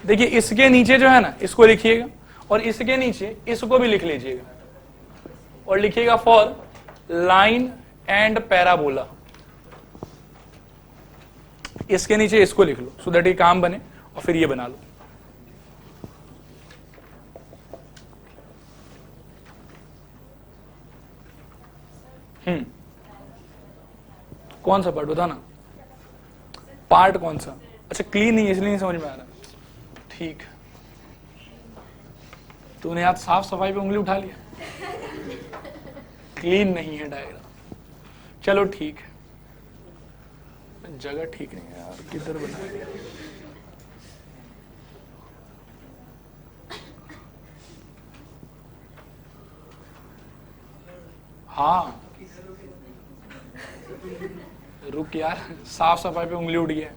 देखिए इसके नीचे जो है ना इसको लिखिएगा, और इसके नीचे इसको भी लिख लीजिएगा, और लिखिएगा फॉर लाइन एंड पैराबोला। इसके नीचे इसको लिख लो सो दैट ये काम बने, और फिर ये बना लो। कौन सा पार्ट बताना? पार्ट कौन सा? अच्छा क्लीन नहीं, इसलिए नहीं समझ में आ रहा। ठीक, तूने आज साफ सफाई पे उंगली उठा लिया। क्लीन नहीं है डायग्राम, चलो ठीक है। जगह ठीक नहीं है यार, किधर बना दिया? हाँ रुक यार, साफ सफाई पे उंगली उठ गया।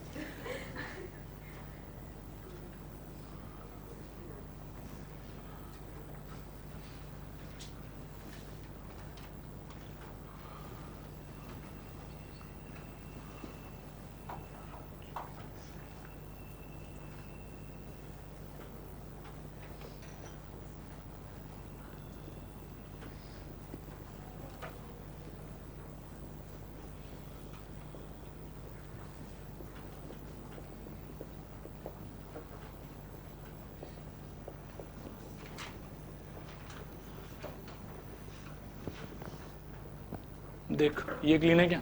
देख ये क्लीन है क्या?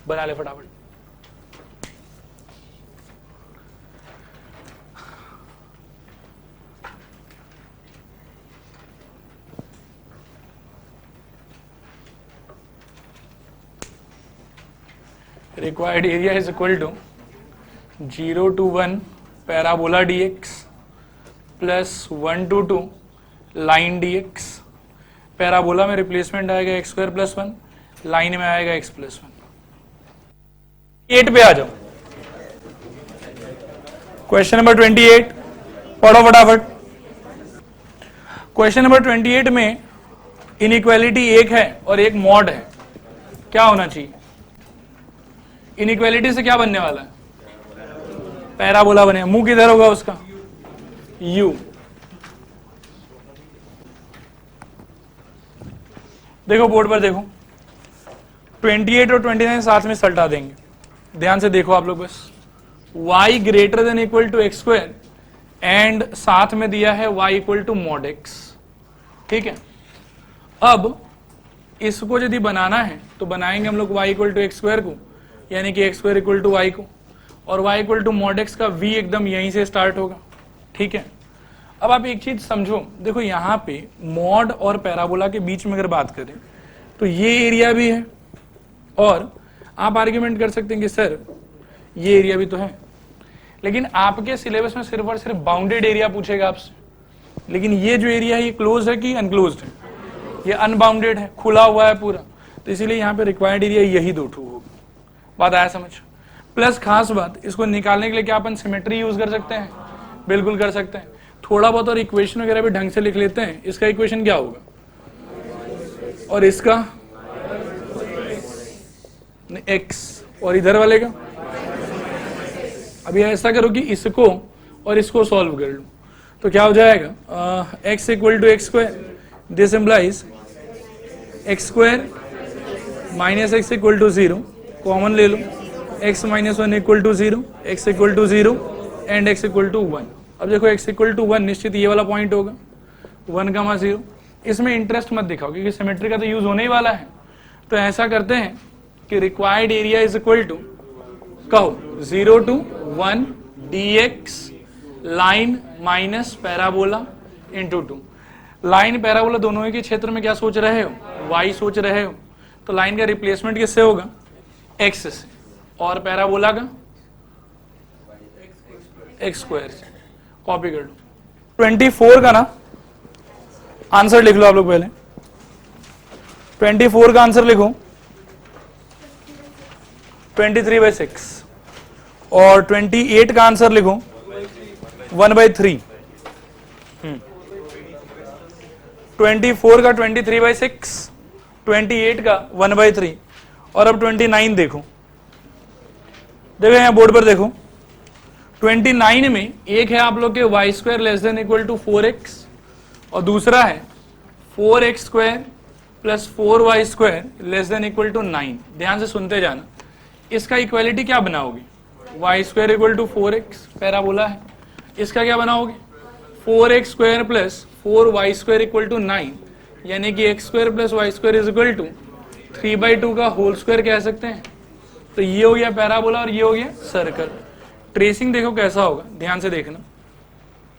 बना ले फटाफट। Required area is equal to 0 to 1 parabola dx plus 1 to 2 line dx। Parabola में रिप्लेसमेंट आएगा x स्क्वायर प्लस 1, लाइन में आएगा x प्लस 1। 8 पे आ जाओ, क्वेश्चन नंबर 28 पढ़ो फटाफट। क्वेश्चन नंबर 28 में इनइक्वालिटी एक है और एक मॉड है, क्या होना चाहिए? इनइक्वालिटी से क्या बनने वाला है? पैराबोला बने। मुंह किधर होगा उसका? u। देखो बोर्ड पर देखो, 28 और 29 साथ में सल्टा देंगे, ध्यान से देखो आप लोग बस। y greater than equal to x square and साथ में दिया है y equal to mod x, ठीक है। अब इसको यदि बनाना है तो बनाएंगे हम लोग y equal to x square को, यानी कि x square equal to y को, और y equal to mod x का v एकदम यहीं से स्टार्ट होगा, ठीक है। अब आप एक चीज समझो, देखो यहाँ पे मॉड और पैराबोला के बीच में अगर बात करें तो ये एरिया भी है, और आप आर्ग्यूमेंट कर सकते हैं कि सर ये एरिया भी तो है, लेकिन आपके सिलेबस में सिर्फ और सिर्फ बाउंडेड एरिया पूछेगा आपसे, लेकिन ये जो एरिया है ये क्लोज है कि अनक्लोज्ड है? ये अनबाउंडेड है, खुला हुआ है पूरा, तो इसीलिए यहाँ पे रिक्वायर्ड एरिया यही दो ठू होगा। बात आया समझ? प्लस खास बात, इसको निकालने के लिए क्या अपन सिमेट्री यूज कर सकते हैं? बिल्कुल कर सकते हैं। थोड़ा बहुत और इक्वेशन वगैरह भी ढंग से लिख लेते हैं। इसका इक्वेशन क्या होगा और इसका x, और इधर वाले का? अभी ऐसा करो कि इसको और इसको सॉल्व कर लो, तो क्या हो जाएगा? x equal to x square, this implies x square minus x equal to 0, common ले लो, x minus 1 equal to 0, x equal to 0 and x equal to 1। अब देखो x इक्वल टू 1 निश्चित ये वाला पॉइंट होगा 1,0। इसमें इंटरेस्ट मत दिखाओ क्योंकि सिमेट्री का तो यूज होने ही वाला है। तो ऐसा करते हैं कि required area is equal to, कहो 0 to 1 dx line minus parabola into 2। Line parabola दोनों ही के क्षेत्र में क्या सोच रहे हो? y सोच रहे हो, तो लाइन का रिप्लेसमेंट किससे होगा? x से, और पैराबोला का एक्स स्क्वायर से। कॉपी कर लो 24 का ना आंसर लिख लो आप लोग पहले। 24 का आंसर लिखो 23/6 और 28 का आंसर लिखो 1/3। 24 का 23/6, 28 का 1/3 और अब 29 देखो यहाँ बोर्ड पर देखो। 29 में एक है आप लोग के y square less than equal to 4x और दूसरा है 4x square plus 4y square less than equal to 9। ध्यान से सुनते जाना। इसका इक्वालिटी क्या बनाओगे? Y square equal to 4x parabola है। इसका क्या बनाओगे? 4x square plus 4y square equal to 9, यानी कि x square plus y square is equal to 3/2 का होल स्क्वायर कह सकते हैं। तो ये हो गया पैराबोला और ये हो गया सर्कल। ट्रेसिंग देखो कैसा होगा, ध्यान से देखना।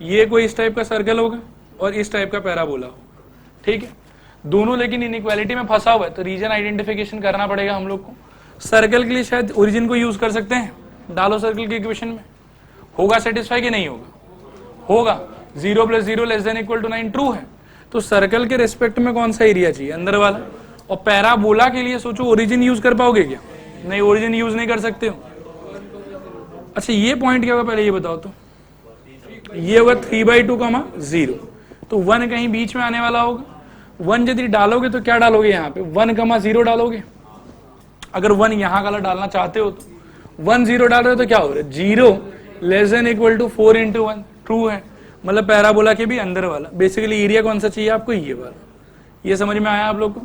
ये कोई इस टाइप का सर्कल होगा और इस टाइप का पैराबोला होगा, ठीक है। दोनों लेकिन इनइक्वालिटी में फंसा हुआ है, तो रीजन आइडेंटिफिकेशन करना पड़ेगा हम लोग को। सर्कल के लिए शायद ओरिजिन को यूज कर सकते हैं। डालो सर्कल के इक्वेशन में, होगा सेटिस्फाई कि नहीं होगा? होगा। 0 + 0 less than equal to 9 true है। तो सर्कल के रेस्पेक्ट में कौन सा एरिया चाहिए? अंदर वाला। और पैराबोला के लिए सोचो ओरिजिन यूज कर पाओगे क्या? नहीं, ओरिजिन यूज नहीं कर सकते हो। अच्छा ये पॉइंट क्या होगा पहले ये बताओ तो। ये होगा 3/2, 0। तो 1 कहीं बीच में आने वाला होगा। 1 यदि डालोगे तो क्या डालोगे? यहाँ पे 1, 0 डालोगे। अगर 1 यहाँ वाला डालना चाहते हो तो 1, 0 डाल रहे हो तो क्या हो रहा है? 0 less than equal to 4 × 1 true है। मतलब पैराबोला के भी अंदर वाला। बेसिकली एरिया कौन सा चाहिए आपको? ये वाला। ये समझ में आया आप लोग को?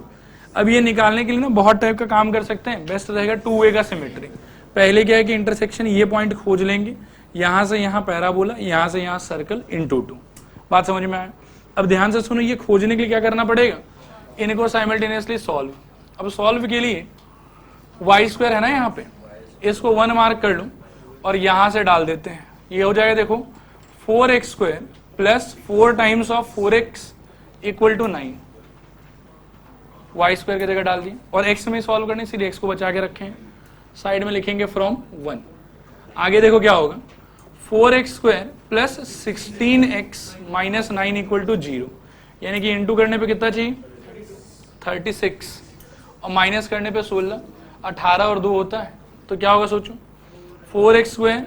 अब ये निकालने के लिए ना बहुत टाइप का काम कर सकते हैं। बेस्ट रहेगा 2 का सिमेट्री। पहले क्या है कि इंटरसेक्शन ये पॉइंट खोज लेंगे, यहां से यहां पैराबोला, यहां से यहां सर्कल × 2। बात समझ में आया? अब ध्यान से सुनो, ये खोजने के लिए क्या करना पड़ेगा? इनको साइमल्टेनियसली सॉल्व। अब सॉल्व के लिए वाई स्क्वायर है ना यहाँ पे, इसको 1 मार्क कर लो और यहां से डाल देते हैं। ये हो जाएगा देखो 4x square plus 4 times of 4x equal to 9। Y square की जगह डाल दी और x में सॉल्व करने, इसलिए x को बचा के रखें। साइड में लिखेंगे फ्रॉम 1। आगे देखो क्या होगा? 4x square plus 16x minus 9 equal to 0, यानी कि इंटू करने पे कितना चाहिए? 36 और माइनस करने पे 16। 18 और 2 होता है, तो क्या होगा सोचो? 4x square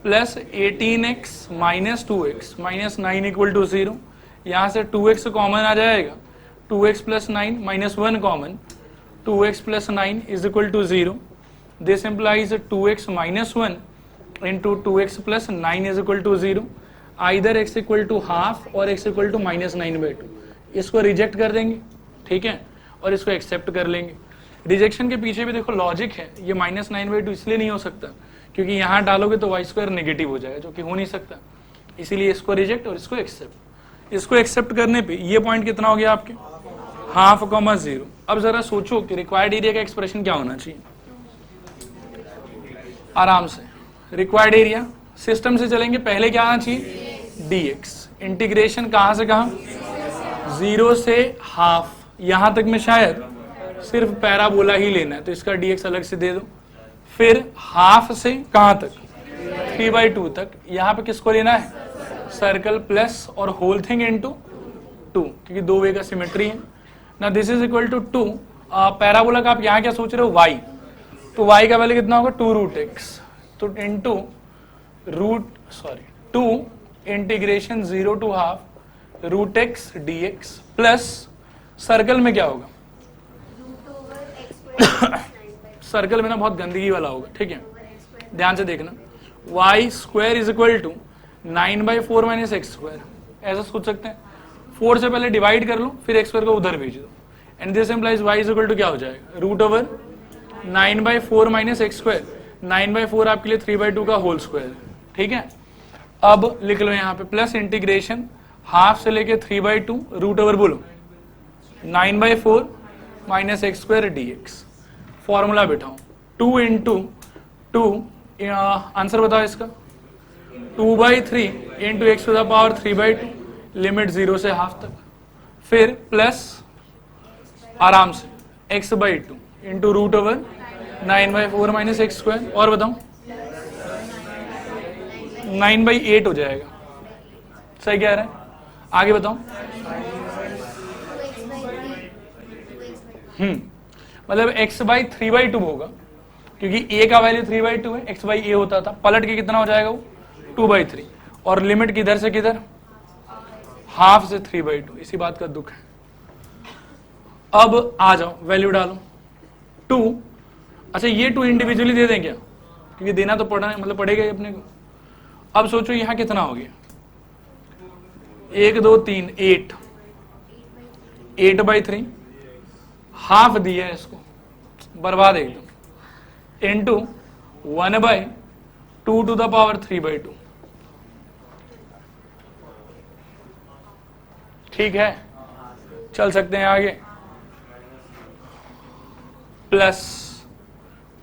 plus 18x minus 2x minus 9 equal to 0। यहाँ से 2x कॉमन आ जाएगा, 2x plus 9 minus 1 common, 2x plus 9 is equal to 0। This implies 2x minus 1 into 2x plus 9 is equal to 0. Either x equal to half और x equal to -9/2। इसको reject कर देंगे, ठीक है, और इसको एक्सेप्ट कर लेंगे। रिजेक्शन के पीछे भी देखो लॉजिक है। ये -9/2 इसलिए नहीं हो सकता क्योंकि यहाँ डालोगे तो वाई स्क्वायर नेगेटिव हो जाएगा, जो कि हो नहीं सकता। इसीलिए इसको रिजेक्ट और इसको एक्सेप्ट। इसको एक्सेप्ट करने पे ये पॉइंट कितना हो गया आपके? 1/2, 0। अब जरा सोचो कि रिक्वायर्ड एरिया का एक्सप्रेशन क्या होना चाहिए। आराम से रिक्वायर्ड एरिया सिस्टम से चलेंगे। पहले क्या आना चाहिए? dx। इंटीग्रेशन कहां से कहां? 0 से हाफ। यहां तक में शायद सिर्फ पैराबोला ही लेना है, तो इसका dx अलग से दे दो। फिर हाफ से कहां तक? 3/2 तक। यहां पे किसको लेना है? सर्कल प्लस और होल थिंग इनटू 2, क्योंकि 2 वे का सिमेट्री है ना। This is equal to 2। Parabola का आप यहाँ क्या सोच रहे हो? y। तो y का वैल्यू कितना होगा? 2√x। तो into 2 integration 0 to half √x dx plus circle में क्या होगा? सर्कल में ना बहुत गंदगी वाला होगा, ठीक है, ध्यान से देखना। y square is equal to 9/4 minus x square. ऐसा सोच सकते हैं, 4 से पहले डिवाइड कर लो, फिर एक्स स्क्वायर को उधर भेज दो। And this implies y is equal to क्या हो जाएगा? √9/4 माइनस एक्स स्क्वायर। 9/4 आपके लिए 3/2 का होल स्क्वायर, ठीक है। अब लिख लो यहाँ पे प्लस इंटीग्रेशन हाफ से लेके 3/2 √ बोलो 9/4 minus x square dx। Formula बैठाओ 2 × 2 आंसर बताओ इसका 2/3 × x⁻³ 3/2 लिमिट 0 से हाफ तक। फिर प्लस आराम से x/2 into √9/4 minus x square. और बताओ 9/8 हो जाएगा। सही कह रहे हैं, आगे बताओ। मतलब x/3/2 होगा, क्योंकि a का वैल्यू 3/2 है, x/a होता था, पलट के कितना हो जाएगा वो 2/3, और लिमिट किधर से किधर, हाफ से 3/2। इसी बात का दुख है। अब आ जाओ, वैल्यू डालो 2। अच्छा, ये 2 इंडिविजुअली दे दें क्या, क्योंकि देना तो पड़ना है, मतलब पड़ेगा ही अपने को। अब सोचो यहां कितना हो गया, 1 2 3 8, 8/3, हाफ दिया है इसको, बर्बाद एकदम, इनटू 1/2 टू द पावर 3/2। ठीक है, चल सकते हैं आगे। Plus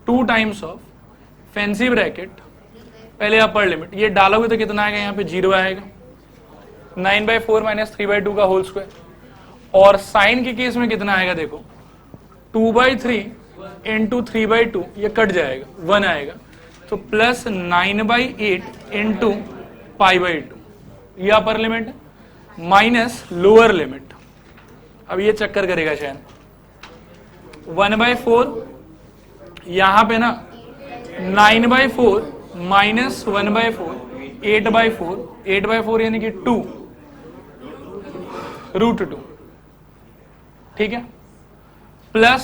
2 times of fancy bracket, पहले अपर लिमिट, ये डालोगे तो कितना आएगा, यहाँ पे 0 आएगा, 9/4 माइनस 3/2 का होल स्क्वायर। और साइन के केस में कितना आएगा, देखो 2/3 इंटू 3/2, ये कट जाएगा, 1 आएगा, तो प्लस 9/8 इंटू π/2, ये अपर लिमिट है, माइनस लोअर लिमिट। अब ये चक्कर करेगा शायद, 1/4 यहां पे ना, 9/4 माइनस 1/4, 8/4, 8/4 यानी कि 2√2। ठीक है, प्लस,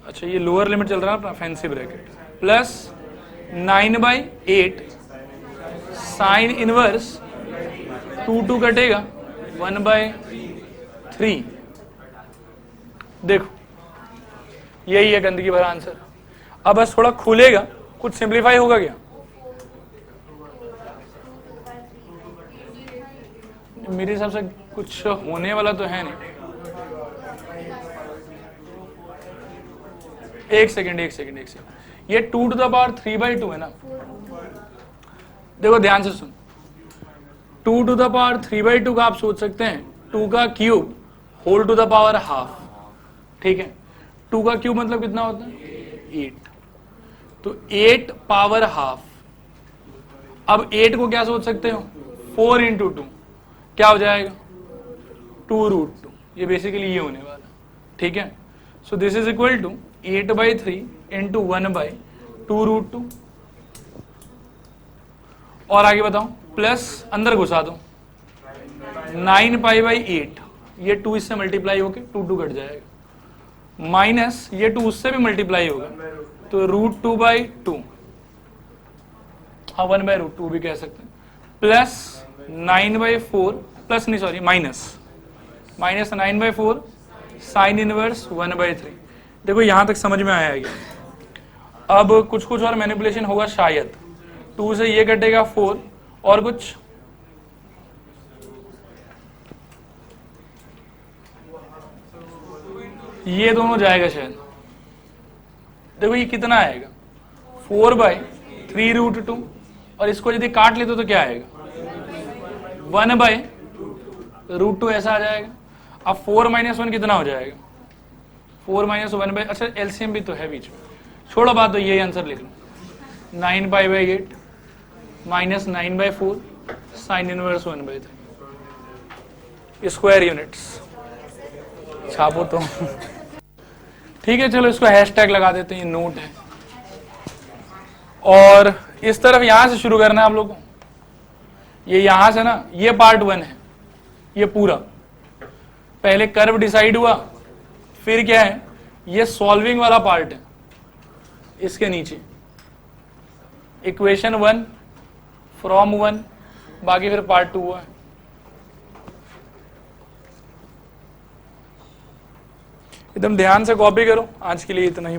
अच्छा ये लोअर लिमिट चल रहा है अपना fancy bracket, plus 9/8 sine inverse 2 कटेगा 1/3। देखो यही है गंदगी भरा आंसर। अब बस थोड़ा खुलेगा, कुछ सिंप्लीफाई होगा क्या, मेरे हिसाब से कुछ होने वाला तो है नहीं। एक सेकेंड, ये 2 टू द पावर 3/2 है ना, देखो ध्यान से सुन, 2 टू द पावर 3/2 का आप सोच सकते हैं 2 का cube whole to the power half. ठीक है, 2 का क्यूब मतलब कितना होता है 8, तो 8 पावर हाफ। अब 8 को क्या सोच सकते हो 4 इंटू 2, क्या हो जाएगा 2√2, ये बेसिकली ये होने वाला। ठीक है, so this is equal to 8/3 into 1/2√2। और आगे बताओ, प्लस अंदर घुसा दो 9π/8, ये 2 इससे मल्टीप्लाई होके 2 कट जाएगा, माइनस ये 2 उससे भी मल्टीप्लाई होगा, तो √2/2, हाँ 1/√2 भी कह सकते हैं, प्लस 9/4, प्लस नहीं सॉरी माइनस 9/4 साइन इनवर्स 1/3। देखो यहां तक समझ में आया क्या। अब कुछ और मैनिपुलेशन होगा शायद, 2 से ये कटेगा 4, और कुछ ये दोनों जाएगा शायद। देखो ये कितना आएगा 4/3√2, और इसको यदि काट लेते तो क्या आएगा 1/√2 ऐसा आ जाएगा। अब 4 - 1 कितना हो जाएगा 4 - 1, अच्छा एलसीएम भी तो है बीच में, छोड़ो बात, तो यही आंसर लिख लो 9π/8 minus 9/4 sine inverse 1/3 square units. छापो तो ठीक है, चलो इसको हैशटैग लगा देते हैं, ये नोट है। और इस तरफ यहां से शुरू करना है आप लोग को, ये यहां से ना, ये पार्ट 1 है, ये पूरा पहले कर्व डिसाइड हुआ, फिर क्या है ये सॉल्विंग वाला पार्ट है, इसके नीचे इक्वेशन 1 फ्रॉम 1, बाकी फिर पार्ट 2 हुआ है। एकदम ध्यान से कॉपी करो, आज के लिए इतना ही।